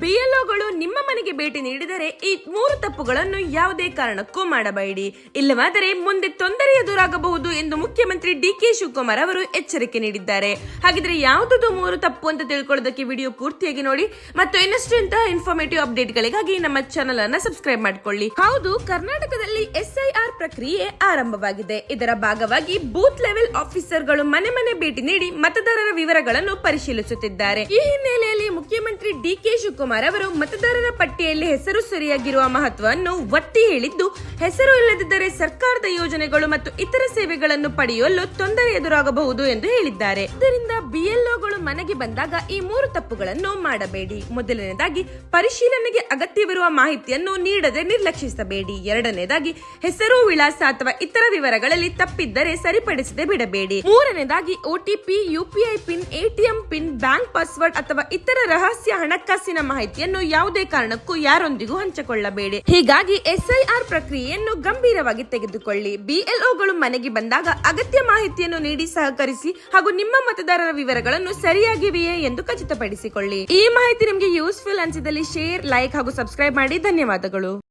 ಬಿಎಲ್ಒಗಳು ನಿಮ್ಮ ಮನೆಗೆ ಭೇಟಿ ನೀಡಿದರೆ ಈ 3 ತಪ್ಪುಗಳನ್ನು ಯಾವುದೇ ಕಾರಣಕ್ಕೂ ಮಾಡಬೇಡಿ, ಇಲ್ಲವಾದರೆ ಮುಂದೆ ತೊಂದರೆ ಎದುರಾಗಬಹುದು ಎಂದು ಮುಖ್ಯಮಂತ್ರಿ ಡಿಕೆ ಶಿವಕುಮಾರ್ ಅವರು ಎಚ್ಚರಿಕೆ ನೀಡಿದ್ದಾರೆ. ಹಾಗಿದ್ರೆ ಯಾವುದದು 3 ತಪ್ಪು ಅಂತ ತಿಳ್ಕೊಳ್ಳೋದಕ್ಕೆ ವಿಡಿಯೋ ಪೂರ್ತಿಯಾಗಿ ನೋಡಿ ಮತ್ತು ಇನ್ನಷ್ಟು ಇಂತಹ ಇನ್ಫಾರ್ಮೇಟಿವ್ ಅಪ್ಡೇಟ್ ಗಳಿಗಾಗಿ ನಮ್ಮ ಚಾನೆಲ್ ಅನ್ನು ಸಬ್ಸ್ಕ್ರೈಬ್ ಮಾಡಿಕೊಳ್ಳಿ. ಹೌದು, ಕರ್ನಾಟಕದಲ್ಲಿ SIR ಪ್ರಕ್ರಿಯೆ ಆರಂಭವಾಗಿದೆ. ಇದರ ಭಾಗವಾಗಿ ಬೂತ್ ಲೆವೆಲ್ ಆಫೀಸರ್ಗಳು ಮನೆ ಮನೆ ಭೇಟಿ ನೀಡಿ ಮತದಾರರ ವಿವರಗಳನ್ನು ಪರಿಶೀಲಿಸುತ್ತಿದ್ದಾರೆ. ಈ ಹಿನ್ನೆಲೆಯಲ್ಲಿ ಮುಖ್ಯಮಂತ್ರಿ ಡಿಕೆ ಶಿವಕುಮಾರ್ ಅವರು ಮತದಾರರ ಪಟ್ಟಿಯಲ್ಲಿ ಹೆಸರು ಸರಿಯಾಗಿರುವ ಮಹತ್ವವನ್ನು ಒತ್ತಿ ಹೇಳಿದ್ದು, ಹೆಸರು ಇಲ್ಲದಿದ್ದರೆ ಸರ್ಕಾರದ ಯೋಜನೆಗಳು ಮತ್ತು ಇತರ ಸೇವೆಗಳನ್ನು ಪಡೆಯಲು ತೊಂದರೆ ಎದುರಾಗಬಹುದು ಎಂದು ಹೇಳಿದ್ದಾರೆ. ಇದರಿಂದ ಬಿಎಲ್ಒಗಳು ಮನೆಗೆ ಬಂದಾಗ ಈ 3 ತಪ್ಪುಗಳನ್ನು ಮಾಡಬೇಡಿ. ಮೊದಲನೇದಾಗಿ, ಪರಿಶೀಲನೆಗೆ ಅಗತ್ಯವಿರುವ ಮಾಹಿತಿಯನ್ನು ನೀಡದೆ ನಿರ್ಲಕ್ಷಿಸಬೇಡಿ. ಎರಡನೇದಾಗಿ, ಹೆಸರು, ವಿಳಾಸ ಅಥವಾ ಇತರ ವಿವರಗಳಲ್ಲಿ ತಪ್ಪಿದ್ದರೆ ಸರಿಪಡಿಸದೆ ಬಿಡಬೇಡಿ. ಮೂರನೇದಾಗಿ, OTP, UPI pin, ATM pin, bank password ಅಥವಾ ಇತರ ರಹಸ್ಯ ಹಣಕಾಸಿನ ಮಾಹಿತಿಯನ್ನು ಯಾವುದೇ ಕಾರಣಕ್ಕೂ ಯಾರೊಂದಿಗೂ ಹಂಚಿಕೊಳ್ಳಬೇಡಿ. ಹೀಗಾಗಿ SIR ಪ್ರಕ್ರಿಯೆಯನ್ನು ಗಂಭೀರವಾಗಿ ತೆಗೆದುಕೊಳ್ಳಿ. ಬಿಎಲ್ಒಗಳು ಮನೆಗೆ ಬಂದಾಗ ಅಗತ್ಯ ಮಾಹಿತಿಯನ್ನು ನೀಡಿ ಸಹಕರಿಸಿ ಹಾಗೂ ನಿಮ್ಮ ಮತದಾರರ ವಿವರಗಳನ್ನು ಸರಿಯಾಗಿವೆಯೇ ಎಂದು ಖಚಿತಪಡಿಸಿಕೊಳ್ಳಿ. ಈ ಮಾಹಿತಿ ನಿಮಗೆ ಯೂಸ್ಫುಲ್ ಅನಿಸಿದಲ್ಲಿ ಶೇರ್, ಲೈಕ್ ಹಾಗೂ ಸಬ್ಸ್ಕ್ರೈಬ್ ಮಾಡಿ. ಧನ್ಯವಾದಗಳು.